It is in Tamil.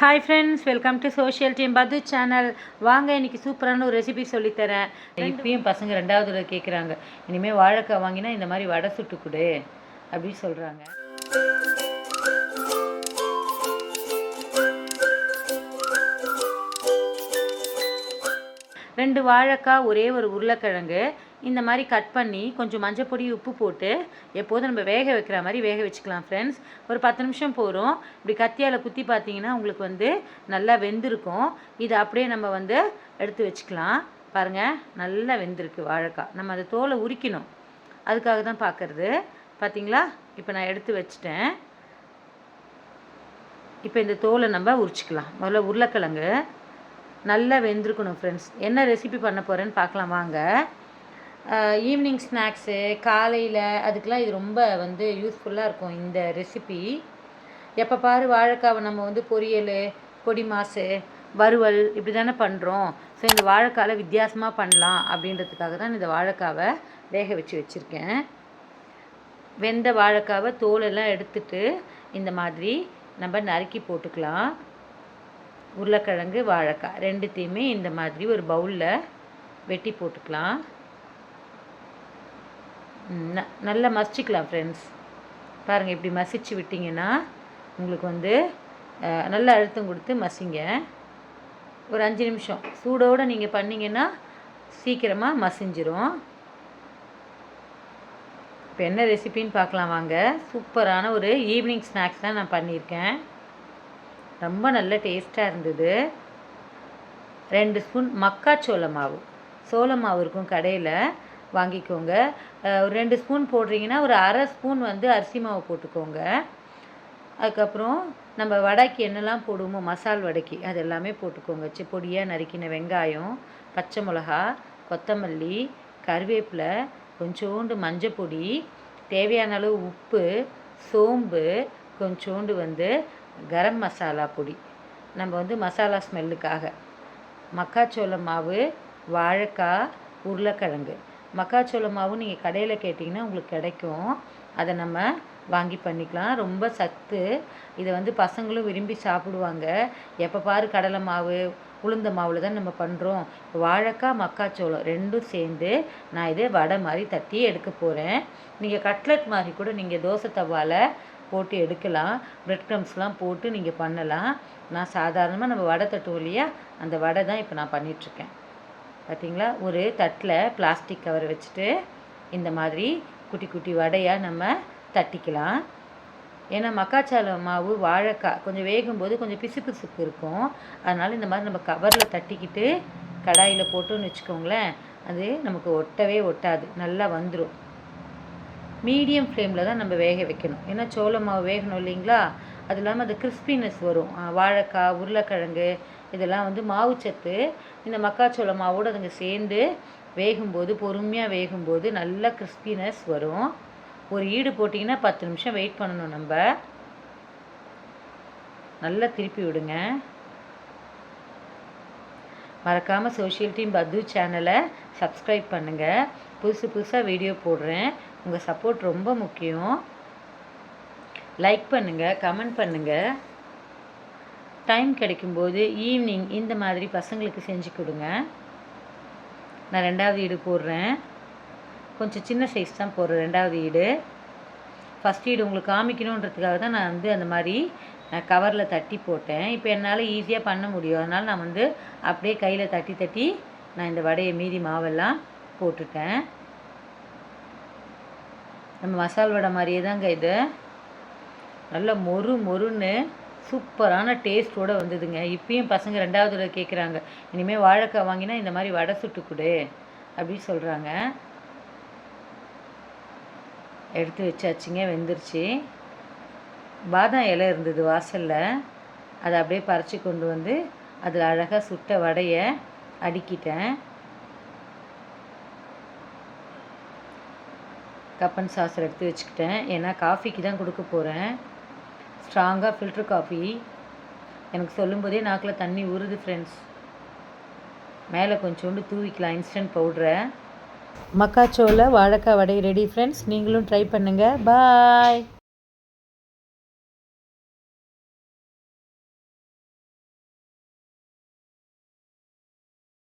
Hi friends, welcome to social team பது சேனல். வாங்க, இன்றைக்கி சூப்பரான ஒரு ரெசிபி சொல்லித்தரேன். இப்பயும் பசங்க 2வது தடவை கேட்குறாங்க, இனிமேல் வாழைக்காய் வாங்கினா இந்த மாதிரி வடை சுட்டு கொடு அப்படின்னு சொல்கிறாங்க. ரெண்டு வாழைக்காய், ஒரே ஒரு உருளைக்கிழங்கு இந்த மாதிரி கட் பண்ணி கொஞ்சம் மஞ்சள் பொடி உப்பு போட்டு எப்போதும் நம்ம வேக வைக்கிற மாதிரி வேக வச்சுக்கலாம் ஃப்ரெண்ட்ஸ். ஒரு 10 நிமிஷம் போகிறோம். இப்படி கத்தியால் குத்தி பார்த்தீங்கன்னா உங்களுக்கு நல்லா வெந்திருக்கும். இதை அப்படியே நம்ம எடுத்து வச்சுக்கலாம். பாருங்கள், நல்லா வெந்திருக்கு வாழைக்காய். நம்ம அந்த தோலை உரிக்கணும், அதுக்காக தான் பார்க்குறது. பார்த்தீங்களா, இப்போ நான் எடுத்து வச்சிட்டேன். இப்போ இந்த தோலை நம்ம உரிச்சிக்கலாம். முதல்ல உருளைக்கிழங்கு நல்லா வெந்திருக்கணும் ஃப்ரெண்ட்ஸ். என்ன ரெசிபி பண்ண போகிறேன்னு பார்க்கலாம் வாங்க. ஈவினிங் ஸ்நாக்ஸு, காலையில் அதுக்கெலாம் இது ரொம்ப யூஸ்ஃபுல்லாக இருக்கும் இந்த ரெசிபி. எப்போ பாரு வாழைக்காவை நம்ம பொரியல், பொடி மாசு, வறுவல் இப்படி தானே பண்ணுறோம். ஸோ இந்த வாழைக்காவை வித்தியாசமாக பண்ணலாம் அப்படின்றதுக்காக தான் இந்த வாழைக்காவை வேக வச்சுருக்கேன். வெந்த வாழைக்காவை தோலெல்லாம் எடுத்துட்டு இந்த மாதிரி நம்ம நறுக்கி போட்டுக்கலாம். உருளைக்கிழங்கு, வாழைக்காய் ரெண்டுத்தையுமே இந்த மாதிரி ஒரு பவுலில் வெட்டி போட்டுக்கலாம். நல்லா மசிச்சுக்கலாம் ஃப்ரெண்ட்ஸ். பாருங்கள், இப்படி மசிச்சு விட்டிங்கன்னா உங்களுக்கு நல்லா அழுத்தம் கொடுத்து மசிங்க. ஒரு 5 நிமிஷம் சூடோடு நீங்கள் பண்ணிங்கன்னா சீக்கிரமாக மசிஞ்சிரும். இப்போ என்ன ரெசிபின்னு பார்க்கலாம் வாங்க. சூப்பரான ஒரு ஈவினிங் ஸ்நாக்ஸ் தான் நான் பண்ணியிருக்கேன். ரொம்ப நல்ல டேஸ்ட்டாக இருந்தது. 2 ஸ்பூன் மக்காச்சோள மாவு, சோள மாவு இருக்கும் கடையில், வாங்கிக்கோங்க. ஒரு 2 ஸ்பூன் போடுறீங்கன்னா ஒரு அரை ஸ்பூன் அரிசி மாவு போட்டுக்கோங்க. அதுக்கப்புறம் நம்ம வடைக்கு என்னெல்லாம் போடுவோமோ மசால் வடைக்கு அது எல்லாமே போட்டுக்கோங்க. பொடியாக நறுக்கின வெங்காயம், பச்சை மிளகா, கொத்தமல்லி, கருவேப்பிலை, கொஞ்சோண்டு மஞ்சள் பொடி, தேவையான அளவு உப்பு, சோம்பு, கொஞ்சோண்டு கரம் மசாலா பொடி, நம்ம மசாலா ஸ்மெல்லுக்காக, மக்காச்சோள மாவு, வாழைக்காய், உருளைக்கிழங்கு. மக்காச்சோள மாவு நீங்கள் கடையில் கேட்டிங்கன்னா உங்களுக்கு கிடைக்கும். அதை நம்ம வாங்கி பண்ணிக்கலாம். ரொம்ப சத்து. இதை பசங்களும் விரும்பி சாப்பிடுவாங்க. எப்போ பாரு கடலை மாவு, உளுந்த மாவில் தான் நம்ம பண்ணுறோம். வாழைக்காய், மக்காச்சோளம் ரெண்டும் சேர்ந்து நான் இதை வடை மாதிரி தட்டி எடுக்க போகிறேன். நீங்கள் கட்லெட் மாதிரி கூட நீங்கள் தோசை தவாவில் போட்டு எடுக்கலாம். பிரெட் க்ரம்ஸ்லாம் போட்டு நீங்கள் பண்ணலாம். நான் சாதாரணமாக நம்ம வடை தட்டுவோம் இல்லையா, அந்த வடை தான் இப்போ நான் பண்ணிகிட்ருக்கேன். பார்த்திங்களா, ஒரு தட்டில் பிளாஸ்டிக் கவர் வச்சுட்டு இந்த மாதிரி குட்டி குட்டி வடையாக நம்ம தட்டிக்கலாம். ஏன்னா மக்காச்சோள மாவு, வாழைக்காய் கொஞ்சம் வேகும்போது கொஞ்சம் பிசு பிசுப்பு இருக்கும். அதனால் இந்த மாதிரி நம்ம கவரில் தட்டிக்கிட்டு கடாயில் போட்டோன்னு வச்சுக்கோங்களேன், அது நமக்கு ஒட்டவே ஒட்டாது, நல்லா வந்துடும். மீடியம் ஃப்ளேமில் தான் நம்ம வேக வைக்கணும். ஏன்னா சோள மாவு வேகணும் இல்லைங்களா, அது இல்லாமல் அது கிறிஸ்பினஸ் வரும். வாழைக்காய், உருளைக்கிழங்கு இதெல்லாம் மாவுச்சத்து. இந்த மக்காச்சோள மாவோடு அதுங்க சேர்ந்து வேகும்போது, பொறுமையாக வேகும்போது நல்லா கிறிஸ்பினஸ் வரும். ஒரு ஈடு போட்டிங்கன்னா 10 நிமிஷம் வெயிட் பண்ணணும். நம்ம நல்லா திருப்பி விடுங்க. மறக்காமல் சோஷியல் டீம் பது சேனலை சப்ஸ்கிரைப் பண்ணுங்கள். புதுசாக வீடியோ போடுறேன். உங்கள் சப்போர்ட் ரொம்ப முக்கியம். லைக் பண்ணுங்கள், கமெண்ட் பண்ணுங்கள். டைம் கிடைக்கும்போது ஈவினிங் இந்த மாதிரி பசங்களுக்கு செஞ்சு கொடுங்க. நான் 2வது ஈடு போடுறேன். கொஞ்சம் சின்ன சைஸ் தான் போடுறேன் 2வது ஈடு. ஃபஸ்ட் ஈடு உங்களுக்கு காமிக்கணுன்றதுக்காக தான் நான் அந்த மாதிரி கவரில் தட்டி போட்டேன். இப்போ என்னால் ஈஸியாக பண்ண முடியும். அதனால் நான் அப்படியே கையில் தட்டி தட்டி நான் இந்த வடையை மீதி மாவெல்லாம் போட்டுட்டேன். நம்ம மசால் வடை மாதிரியே தாங்க இது. நல்லா மொறுன்னு சூப்பரான டேஸ்ட்டோடு வந்ததுங்க. இப்பயும் பசங்க 2வது தடவை கேட்குறாங்க, இனிமேல் வாழைக்காய் வாங்கினா இந்த மாதிரி வடை சுட்டு கொடு அப்படின்னு சொல்கிறாங்க. எடுத்து வச்சாச்சுங்க, வெந்துருச்சு. பாதாம் இலை இருந்தது வாசலில், அதை அப்படியே பறித்து கொண்டு அதில் அழகாக சுட்ட வடையை அடுக்கிட்டேன். கப்பன் சாஸர் எடுத்து வச்சுக்கிட்டேன். ஏன்னா காஃபிக்கு தான் கொடுக்க போகிறேன். ஸ்ட்ராங்காக ஃபில்ட்ரு காஃபி. எனக்கு சொல்லும்போதே நாக்கில் தண்ணி ஊறுது ஃப்ரெண்ட்ஸ். மேலே கொஞ்சோண்டு தூவிக்கலாம் இன்ஸ்டன்ட் பவுட்ரை. மக்காச்சோள வாழைக்காய் வடை ரெடி ஃப்ரெண்ட்ஸ். நீங்களும் ட்ரை பண்ணுங்கள். பாய்.